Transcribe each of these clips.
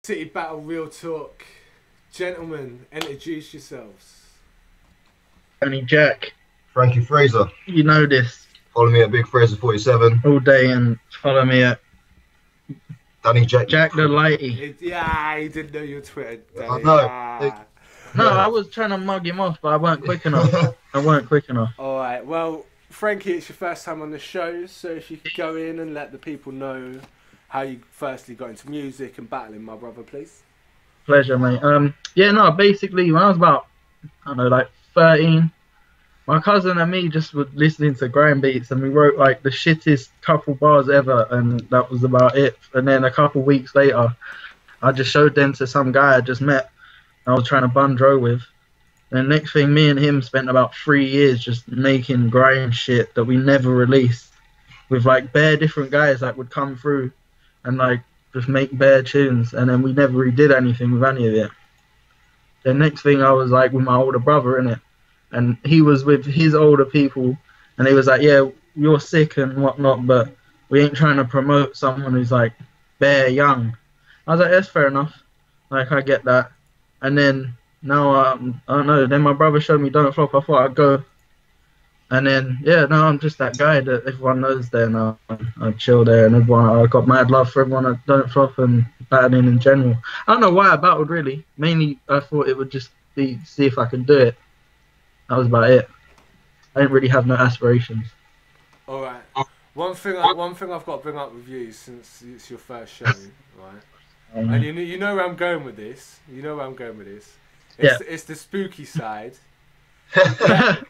City Battle Real Talk. Gentlemen, introduce yourselves. Only Jack. Frankie Fraser. You know this. Follow me at Big Fraser 47. All day and follow me at Danny Jack. Jack the Lighty. Yeah, he didn't know your Twitter. I know. Ah. No, I was trying to mug him off, but I weren't quick enough. Alright, well, Frankie, it's your first time on the show, so if you could go in and let the people know how you firstly got into music and battling, my brother, please. Pleasure, mate. Basically, when I was about, I don't know, like 13, my cousin and me just were listening to grime beats, and we wrote like the shittest couple bars ever, and that was about it. And then a couple weeks later, I just showed them to some guy I just met, I was trying to bun dro with. And next thing, me and him spent about 3 years just making grime shit that we never released, with like bare different guys that would come through and like just make bare tunes, and then we never really did anything with any of it. The next thing, I was like with my older brother in it, and he was with his older people, and he was like, yeah, you're sick and whatnot, but we ain't trying to promote someone who's like bare young. I was like, that's fair enough, like I get that. And then now I don't know, then my brother showed me Don't Flop, I thought I'd go. And then, yeah, now I'm just that guy that everyone knows there now. I chill there, and I got mad love for everyone at Don't Flop and battling in general. I don't know why I battled, really. Mainly, I thought it would just be, see if I could do it. That was about it. I didn't really have no aspirations. Alright. One thing I've got to bring up with you, since it's your first show, right? And you know where I'm going with this. It's the spooky side.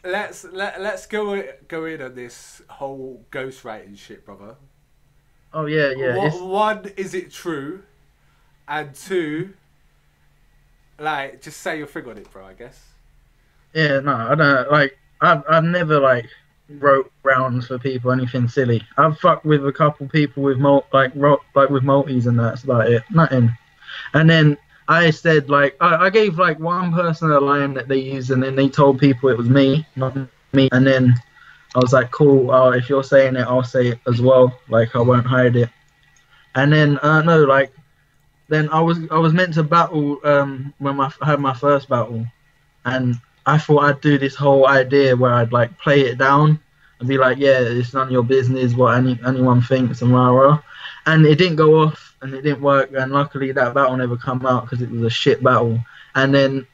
Let's go in on this whole ghostwriting shit, brother. Oh yeah. One, is it true? And two, like, just say your thing on it, bro, I guess. Yeah, no, I don't like. I've never like wrote rounds for people, anything silly. I've fucked with a couple people with with multis, and that's about it. Nothing. And then I said, like, I gave like one person a line that they used, and then they told people it was me, not me. And then I was like, cool, if you're saying it, I'll say it as well. Like, I won't hide it. And then no, like, then I was meant to battle when I had my first battle, and I thought I'd do this whole idea where I'd like play it down and be like, yeah, it's none of your business what anyone thinks and rah rah. And it didn't go off, and it didn't work, and luckily that battle never come out because it was a shit battle. And then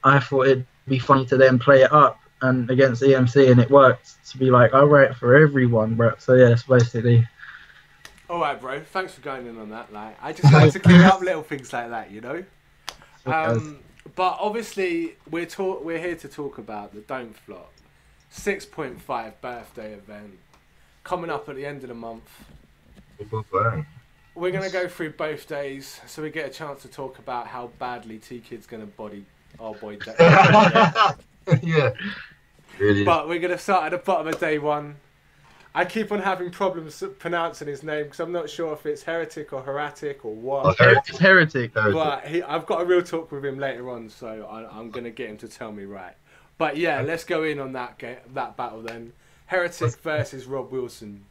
I thought it'd be funny to then play it up and against EMC, and it worked, to be like, I write for everyone, bro. So yeah, it's basically. Alright, bro, thanks for going in on that. Like, I just like to clear up little things like that, you know. But obviously we're here to talk about the Don't Flop 6.5 birthday event coming up at the end of the month. We're going to go through both days, so we get a chance to talk about how badly T-Kid's going to body our boy Jack. Yeah. Really. But we're going to start at the bottom of day one. I keep on having problems pronouncing his name because I'm not sure if it's Heretic or Heretic or what. It's Heretic. But I've got a real talk with him later on, so I'm going to get him to tell me right. But yeah, let's go in on that battle then. Heretic versus Rob Wilson.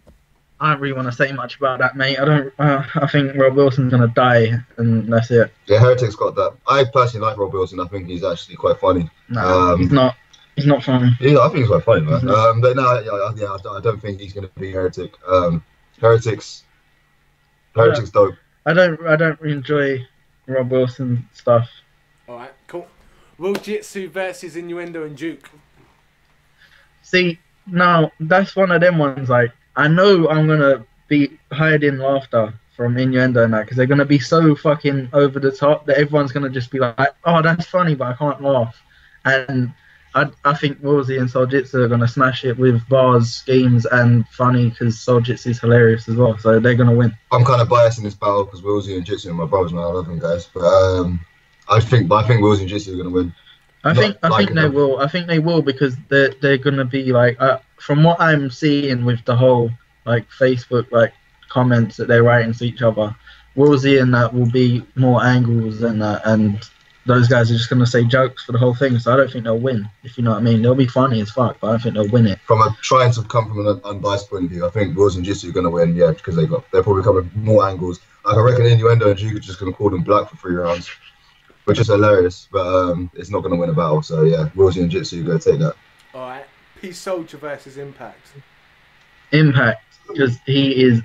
I don't really want to say much about that, mate. I think Rob Wilson's gonna die, and that's it. Yeah, Heretic's got that. I personally like Rob Wilson. I think he's actually quite funny. No, he's not. He's not funny. Yeah, I think he's quite funny, man. But no, I don't think he's gonna be Heretic. Heretic's dope. I don't enjoy Rob Wilson stuff. All right, cool. Will Jitsu versus Innuendo and Jaqq. See, now that's one of them ones. Like, I know I'm gonna be hiding laughter from Innuendo and that, because they're gonna be so fucking over the top that everyone's gonna just be like, oh, that's funny, but I can't laugh. And I think Woolsey and Soljitsu are gonna smash it with bars, schemes, and funny, because Soljitsu's hilarious as well, so they're gonna win. I'm kind of biased in this battle because Woolsey and Jitsu are my brothers, man. I love them guys, but I think Woolsey and Jitsu are gonna win. I think they will. I think they will, because they're gonna be like, from what I'm seeing with the whole like Facebook like comments that they're writing to each other, Woolsey and that will be more angles than that, and those guys are just going to say jokes for the whole thing. So I don't think they'll win, if you know what I mean. They'll be funny as fuck, but I don't think they'll win it. From trying to come from an unbiased point of view, I think Wills and Jitsu are going to win, yeah, because they're probably coming more angles. Like, I reckon Innuendo and Duke are just going to call them black for 3 rounds, which is hilarious, but it's not going to win a battle. So yeah, Wills and Jitsu are going to take that. All right, Peace Soldier versus Impact. Impact, because he is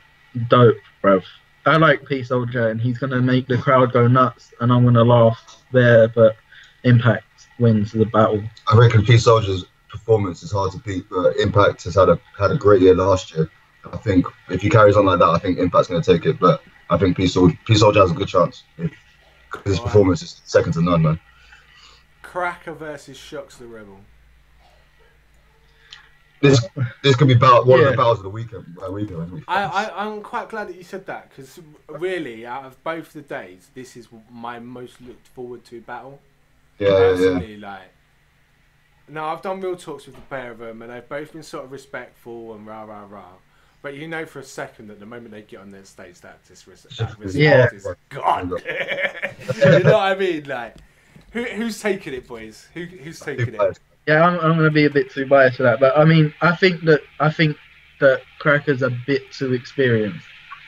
dope, bruv. I like Peace Soldier, and he's going to make the crowd go nuts, and I'm going to laugh there, but Impact wins the battle. I reckon Peace Soldier's performance is hard to beat, but Impact has had a great year last year. I think if he carries on like that, I think Impact's going to take it, but I think Peace Soldier has a good chance. His performance is second to none, man. Cracker versus Shocks the Rebel. This could be one of the battles of the weekend. I'm quite glad that you said that, because really, out of both the days, this is my most looked forward to battle. Personally, like, no, I've done real talks with the pair of them, and they've both been sort of respectful and rah rah rah. But you know for a second that the moment they get on their stage, that respect is gone. You know what I mean? Like, who's taking it, boys? Who's taking it? Yeah, I'm going to be a bit too biased for that, but I mean, I think that Cracker's a bit too experienced.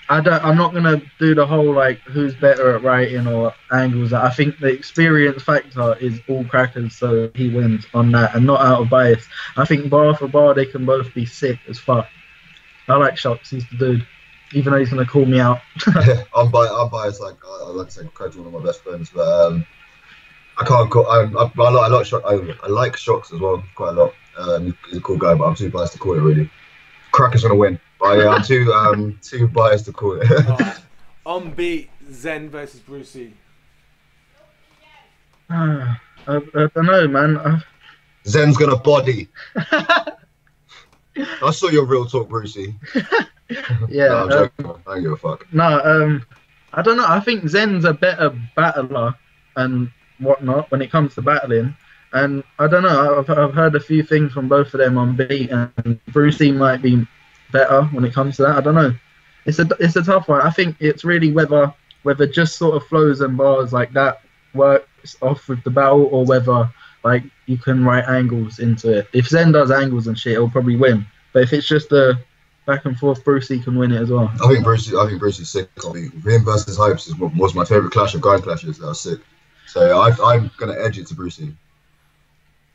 I'm not going to do the whole like who's better at writing or angles. I think the experience factor is all Crackers, so he wins on that, and not out of bias. I think bar for bar they can both be sick as fuck. I like Shocks, he's the dude, even though he's going to call me out. I'm biased. Like I like to say, Craig's one of my best friends, but I can't call. I like Shocks as well quite a lot. He's a cool guy, but I'm too biased to call it really. Cracker's going to win. But yeah, I'm too biased to call it. Right. On beat, Zen versus Brucey. I don't know, man. Zen's gonna body. I saw your real talk, Brucey. Yeah, no, I'm joking. I don't give a fuck. No, I don't know. I think Zen's a better battler and whatnot when it comes to battling. And I don't know. I've heard a few things from both of them on beat, and Brucey might be better when it comes to that. I don't know. It's a tough one. I think it's really whether just sort of flows and bars like that works off with the battle, or whether like you can write angles into it. If Zen does angles and shit, he'll probably win. But if it's just a back and forth, Brucey can win it as well. I think Brucey's sick. Him versus Hypes was my favorite clash of grind clashes. That was sick. So I'm gonna edge it to Brucey.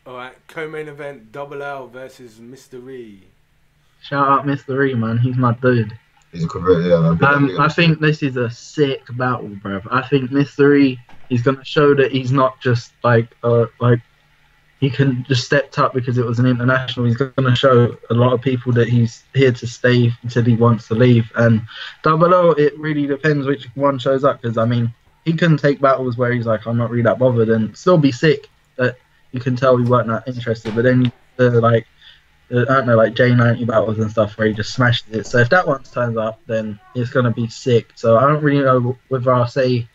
All right, co-main event: Double L versus Mr. E. Shout out Mr. E, man. He's my dude. He's a good, yeah. I think this is a sick battle, bruv. I think Mr. E, he's gonna show that he's not just like he can just stepped up because it was an international. He's gonna show a lot of people that he's here to stay until he wants to leave. And Double O, it really depends which one shows up, because I mean, he can take battles where he's like, I'm not really that bothered, and still be sick. That you can tell he weren't that interested. But then I don't know, like J90 battles and stuff where he just smashed it. So if that one turns up, then it's going to be sick. So I don't really know whether I'll say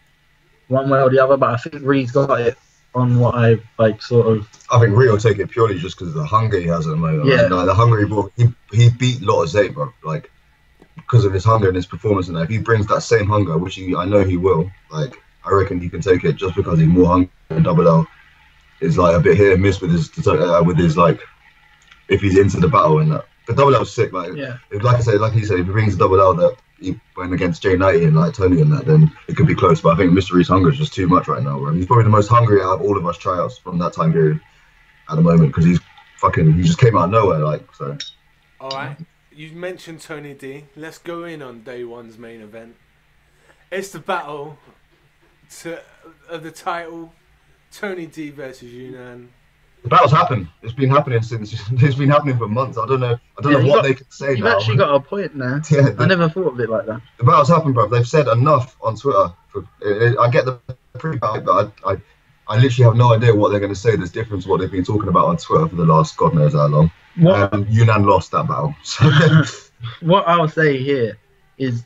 one way or the other, but I think Ree's got it on what I like, sort of. I think Ree will take it purely just because of the hunger he has at the moment. Yeah. Like, the hunger he brought, he beat Lotte, bro. Like, because of his hunger and his performance, and that. If he brings that same hunger, which I know he will, like, I reckon he can take it just because he's more hungry than Double L. Is like a bit hit and miss with his like, if he's into the battle and that. But Double L's sick, like, yeah. Like he said, if he brings Double L that he went against J90 and like Tony and that, then it could be close. But I think Mr. Ree's hunger is just too much right now, bro. He's probably the most hungry out of all of us tryouts from that time period at the moment, because he just came out of nowhere, like, so. All right, you mentioned Tony D. Let's go in on day one's main event. It's the battle of the title. Tony D versus Yunnan. The battle's happened. It's been happening for months. I don't know what they can say now. You've actually got a point there. Yeah, I never thought of it like that. The battle's happened, bro. They've said enough on Twitter. I get the pre-battle, but I literally have no idea what they're going to say that's different to what they've been talking about on Twitter for the last God knows how long. Yunnan lost that battle. What I'll say here is,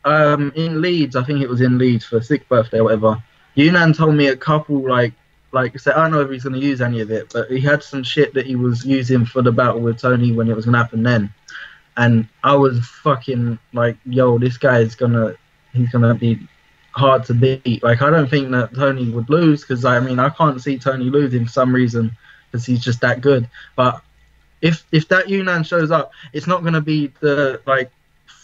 in Leeds, I think it was in Leeds for 6th birthday or whatever, Yunnan told me a couple, like I said, I don't know if he's going to use any of it, but he had some shit that he was using for the battle with Tony when it was going to happen then. And I was fucking like, yo, this guy is he's going to be hard to beat. Like, I don't think that Tony would lose, because I mean, I can't see Tony losing for some reason, because he's just that good. But if that Yunnan shows up, it's not going to be the like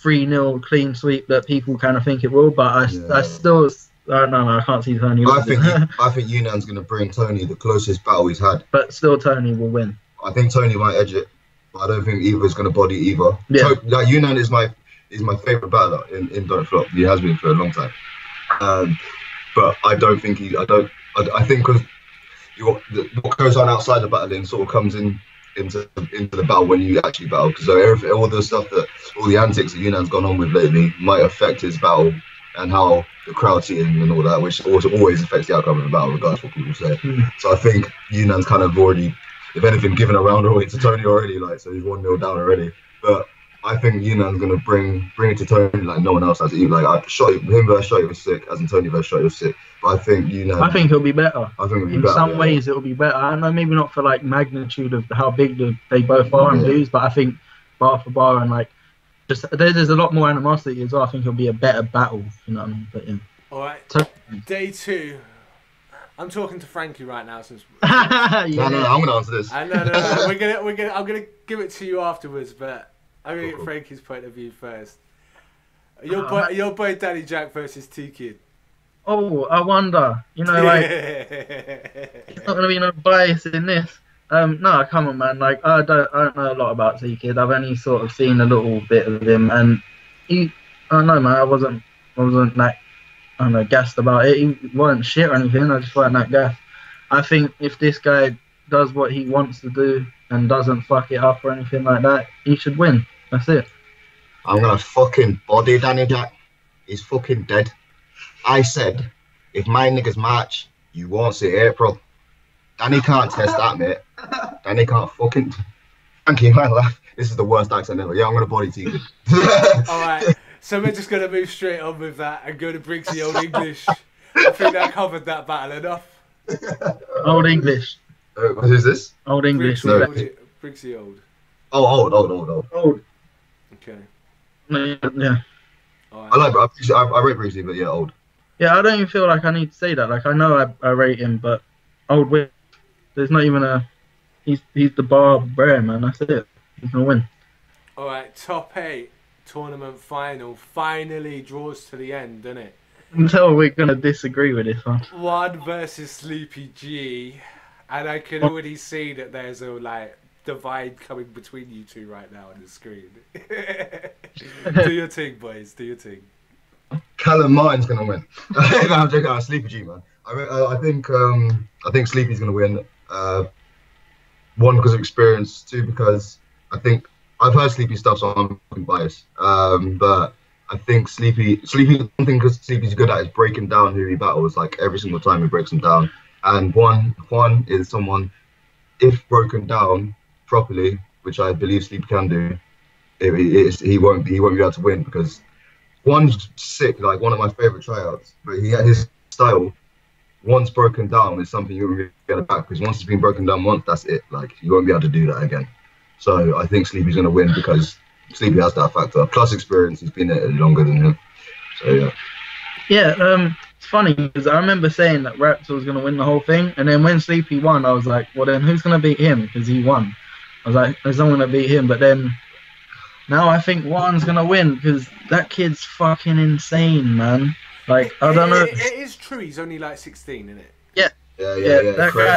3-0 clean sweep that people kind of think it will. But I still, no, I can't see Tony losing. I think Yunnan's going to bring Tony the closest battle he's had. But still, Tony will win. I think Tony might edge it, but I don't think either is going to body either. Yeah. Like, Yunnan is my favorite battler in Don't Flop. He has been for a long time. But I don't think I think because what goes on outside the battling sort of comes into the battle when you actually battle. Because all the stuff all the antics that Yunnan's gone on with lately might affect his battle and how the crowd see him and all that, which also always affects the outcome of the battle, regardless of what people say. So I think Yunnan's kind of already, if anything, given a round away to Tony already, like, so he's 1-0 down already. But I think Yunnan's gonna bring it to Tony like no one else has. Like, him versus Shotty was sick, as in Tony versus Shotty was sick. But I think Yunnan. I think he'll be better. I think in some ways it'll be better. I don't know, maybe not for like magnitude of how big they both are and lose, but I think bar for bar and like just there's a lot more animosity as well. I think it'll be a better battle. You know what I mean? But yeah. All right. So, Day 2. I'm talking to Frankie right now since. No, I'm gonna answer this. No. I'm gonna give it to you afterwards, but I'm gonna get Frankie's point of view first. Your boy Danny Jaqq versus T-Kid. Oh, I wonder. You know, like it's not gonna be no bias in this. No, come on, man. Like, I don't know a lot about T-Kid. I've only sort of seen a little bit of him, and I don't know, man. I wasn't like, I don't know, gassed about it. He wasn't shit or anything. I just wasn't that gassed. I think if this guy does what he wants to do and doesn't fuck it up or anything like that, he should win. That's it. I'm gonna fucking body Danny Jaqq. He's fucking dead. I said, if my niggas march, you won't see April. Danny can't test that, mate. Danny can't fucking. Thank you, man. This is the worst accent ever. Yeah, I'm gonna body T-Kid. Alright, so we're just gonna move straight on with that and go to Briggsy Old English. I think that covered that battle enough. Old English. Who's this? Old English. Briggsy Old. Oh, old. Okay. Yeah. Right. I like, I rate Briggsy, but yeah, old. Yeah, I don't even feel like I need to say that. Like, I know I rate him, but old win. There's not even a. He's the bar bear, man. That's it. He's gonna win. All right, top 8 tournament final finally draws to the end, doesn't it? Until we're gonna disagree with this one. One versus Sleepy G, and I can already see that there's a like divide coming between you two right now on the screen. Do your thing, boys. Do your thing. Callum Martin's gonna win. I'm joking. Sleepy G, man. I think Sleepy's gonna win. 1, because of experience. 2, because I think I've heard Sleepy stuff, so I'm fucking biased. But I think Sleepy, one thing because Sleepy's good at is breaking down who he battles. Like, every single time he breaks them down. And Juan is someone, if broken down properly, which I believe Sleepy can do, he won't be able to win, because Juan's sick, like one of my favorite tryouts. But his style, once broken down, is something you won't really get it back, because once it's been broken down once, that's it. Like, you won't be able to do that again. So I think Sleepy's going to win because Sleepy has that factor. Plus experience, he's been there longer than him. So yeah. Yeah, it's funny because I remember saying that Raptor was going to win the whole thing, and then when Sleepy won, I was like, well then who's going to beat him? Because he won. I was like, there's no one to beat him. But then now I think Juan's going to win because that kid's fucking insane, man. Like, I don't know. It is true. He's only like 16, isn't it? Yeah. Yeah.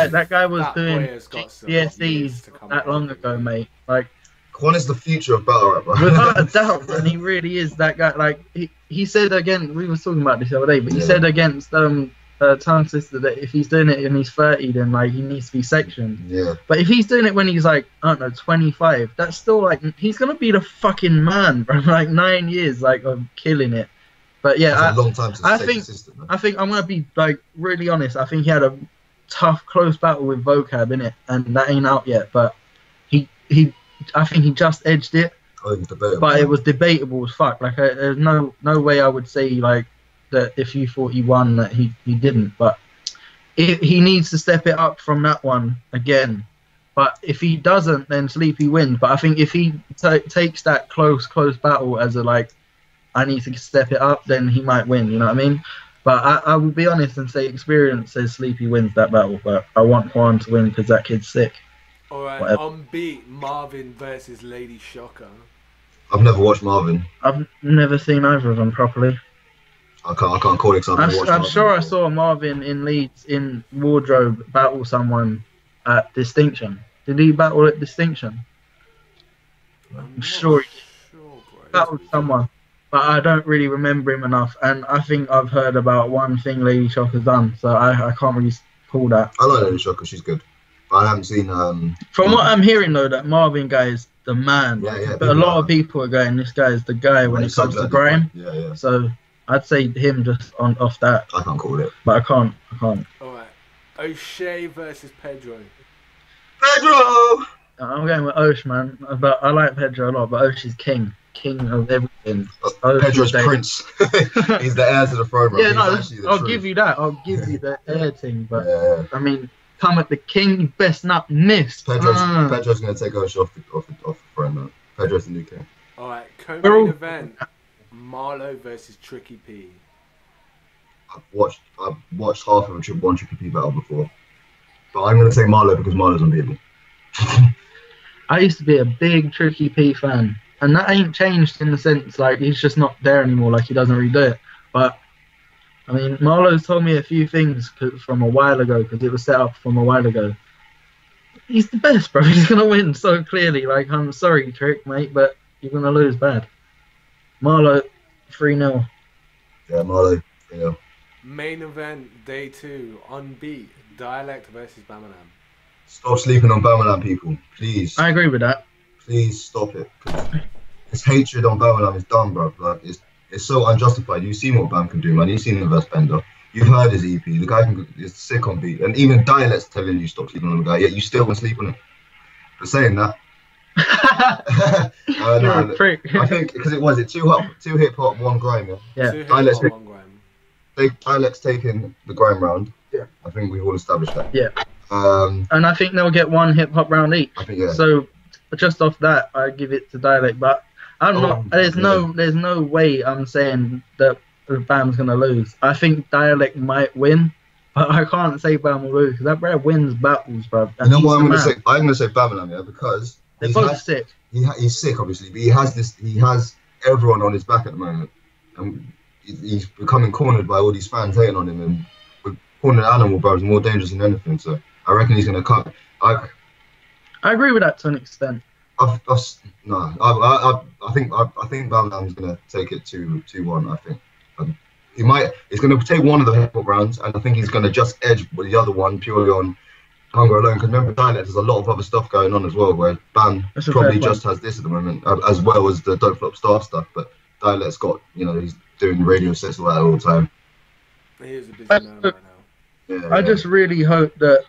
That guy was doing GCSEs that long ago, mate. Like, Quan is the future of battle rap, bro. Without a doubt, and he really is that guy. Like, he said again, we were talking about this the other day, but he said against Tongue Sister that if he's doing it when he's 30, then like he needs to be sectioned. Yeah. But if he's doing it when he's like, I don't know, 25, that's still like, he's gonna be the fucking man, bro. Like 9 years, like, of killing it. But yeah, that's a long time to I think I'm gonna be like really honest. I think he had a tough, close battle with Vocab in it, and that ain't out yet. But I think he just edged it. But it was debatable as fuck. Like, there's no way I would say like that if you thought he won that he didn't. But he needs to step it up from that one again. But if he doesn't, then Sleepy wins. But I think if he takes that close battle as a like, I need to step it up, then he might win. You know what I mean? But I will be honest and say experience says Sleepy wins that battle. But I want Juan to win because that kid's sick. All right, Whatever. on beat, Marvin versus Lady Shocker. I've never watched Marvin. I've never seen either of them properly. I can't call it because I've never watched I'm Marvin sure I before. saw Marvin in Leeds in Wardrobe battle someone at Distinction. Did he battle at Distinction? I'm sure he Sure, bro. battled someone, but I don't really remember him enough. And I think I've heard about one thing Lady Shock has done, so I can't really call that. I like Lady Shocker, she's good. But I haven't seen From what I'm hearing though, that Marvin guy is the man. Yeah, But a lot of people are going, this guy is the guy when it comes to grime. Yeah. So I'd say him just off that, I can't call it. but I can't. Alright. O'Shea versus Pedro. Pedro! I'm going with Osh, man. But I like Pedro a lot, but Osh is king of everything. Osh Pedro's is the- prince. He's the heir to the throne, bro. Yeah, He's no, actually the I'll truth. give you that. I'll give you the air thing, but Yeah. I mean, come at the king, you best not miss. Pedro's going to take Osh off the throne, man. Pedro's the new king. Alright, We're all- co-main event. Marlo versus Tricky P. I've watched half of a one Tricky P battle before. But I'm going to say Marlo because Marlo's unbeatable. I used to be a big Tricky P fan, and that ain't changed in the sense like he's just not there anymore. Like he doesn't really do it. But I mean, Marlo's told me a few things from a while ago because it was set up from a while ago. He's the best, bro. He's gonna win so clearly. Like I'm sorry, Trick, mate, but you're gonna lose bad. Marlo, 3-0. Yeah, Marlo. Yeah. Main event, day 2, unbeat, Dialect versus Bamalam. Stop sleeping on Bamalam, people. Please. I agree with that. Please stop it. 'Cause this hatred on Bamalam is done, bro. Like, it's so unjustified. You've seen what Bam can do, man. You've seen the verse Bender. You've heard his EP. The guy is sick on beat. And even Dialect's telling you stop sleeping on the guy, yet you still want to sleep on him. For saying that. You're a prick. I think because two hip hop, one grime. Yeah. 2 hip Dialect's hop, 1 gram. Dialect's taking the grime round. Yeah. I think we've all established that. Yeah. Um, And I think they'll get 1 hip hop round each. I think yeah. So just off that, I give it to Dialect. But I'm not. There's no way I'm saying that Bam's gonna lose. I think Dialect might win, but I can't say Bam will lose because that bro wins battles, bro. You know what I'm gonna say? I'm gonna say Bamalam, yeah, because They're both sick. he's sick, obviously, but he has everyone on his back at the moment, and he's becoming cornered by all these fans hating on him, and with cornered animal, bro, is more dangerous than anything. So I reckon he's gonna cut. I agree with that to an extent. I think Bamalam's gonna take it 2-1. I think he's gonna take one of the hip hop rounds, and I think he's gonna just edge with the other one purely on hunger alone. Because remember, Dialect there's a lot of other stuff going on as well, where Bam That's a probably fair just has this at the moment, as well as the Don't Flop Star stuff. But Dialect's got, he's doing radio sets all the time. He is a busy man right now. Yeah, I just really hope that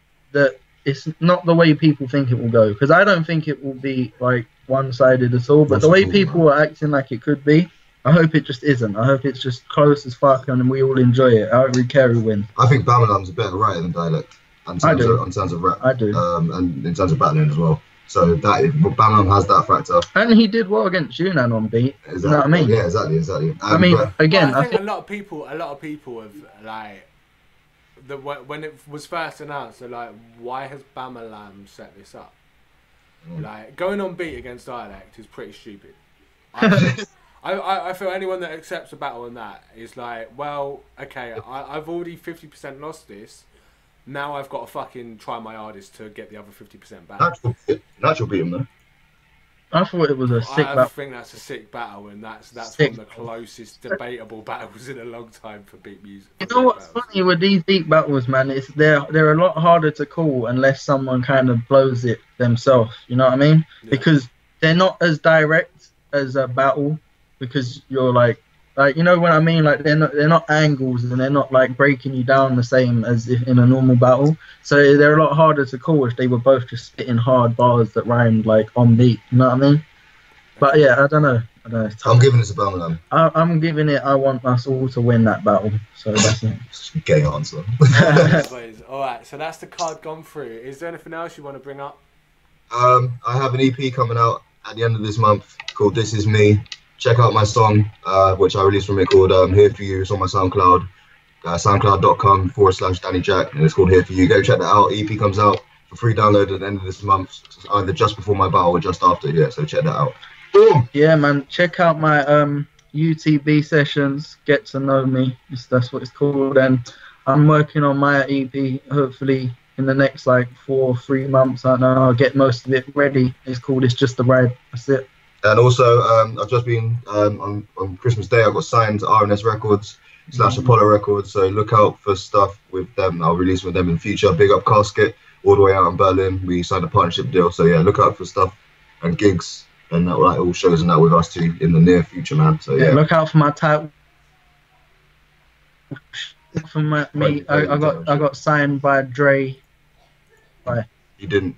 it's not the way people think it will go, because I don't think it will be like one-sided at all. But the way people are acting like it could be, I hope it just isn't. I hope it's just close as fuck and we all enjoy it. I don't really care who wins. I think Bamalam's a better writer than Dialect in terms of rap. I do. And in terms of battling as well. So Bamalam has that factor. And he did well against Yunan on beat. Exactly. You know what I mean? Yeah, exactly. I mean, again, I think a lot of people have like when it was first announced, they're like, why has Bamalam set this up? Like going on beat against Dialect is pretty stupid. I feel anyone that accepts a battle on that is like, well, okay, I've already 50% lost this. Now I've got to fucking try my hardest to get the other 50% back. Natural beat him though. I thought it was a sick battle. I think that's a sick battle, and that's one of the closest debatable battles in a long time for beat music. You know what's funny with these beat battles, man? Is they're a lot harder to call unless someone kind of blows it themselves. You know what I mean? Yeah. Because they're not as direct as a battle. Because you're like you know what I mean? Like they're not angles and they're not like breaking you down the same as if in a normal battle. So they're a lot harder to call if they were both just spitting hard bars that rhymed like on beat. You know what I mean? But yeah, I don't know. I'm giving it to Bamalam. I'm giving it. I want us all to win that battle. So that's it. Gay answer. All right. So that's the card gone through. Is there anything else you want to bring up? I have an EP coming out at the end of this month called "This Is Me." Check out my song, which I released from it called "Here For You." It's on my SoundCloud. soundcloud.com/Danny Jaqq, and it's called Here For You. Go check that out. EP comes out for free download at the end of this month, either just before my battle or just after. Yeah, so check that out. Boom. Yeah, man. Check out my UTB sessions. Get to know me. That's what it's called. And I'm working on my EP. Hopefully in the next like 4 or 3 months, I don't know, I'll get most of it ready. It's called It's Just a Ride. That's it. And also, I've just been on Christmas Day. I got signed to R&S Records / Apollo Records. So look out for stuff with them. I'll release with them in the future. Big up Casket, all the way out in Berlin. We signed a partnership deal. So yeah, look out for stuff and gigs and that, like all shows and that with us too in the near future, man. So yeah, look out for my title. For me, I got signed by Dre. Bye. You didn't.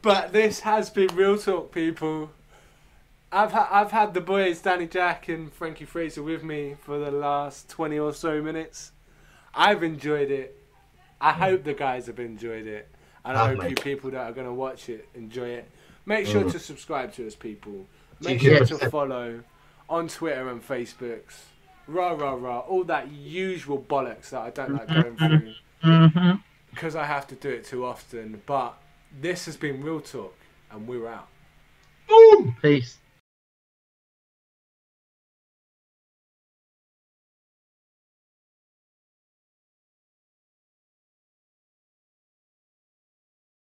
But this has been Real Talk, people. I've had the boys Danny Jaqq and Frankie Fraser with me for the last 20 or so minutes. I've enjoyed it. I hope the guys have enjoyed it, and I hope you people that are going to watch it enjoy it. Make sure to subscribe to us, people. Make sure to follow on Twitter and Facebooks. Rah rah rah, all that usual bollocks that I don't like going through. Because I have to do it too often. But this has been Real Talk, and we're out. Peace.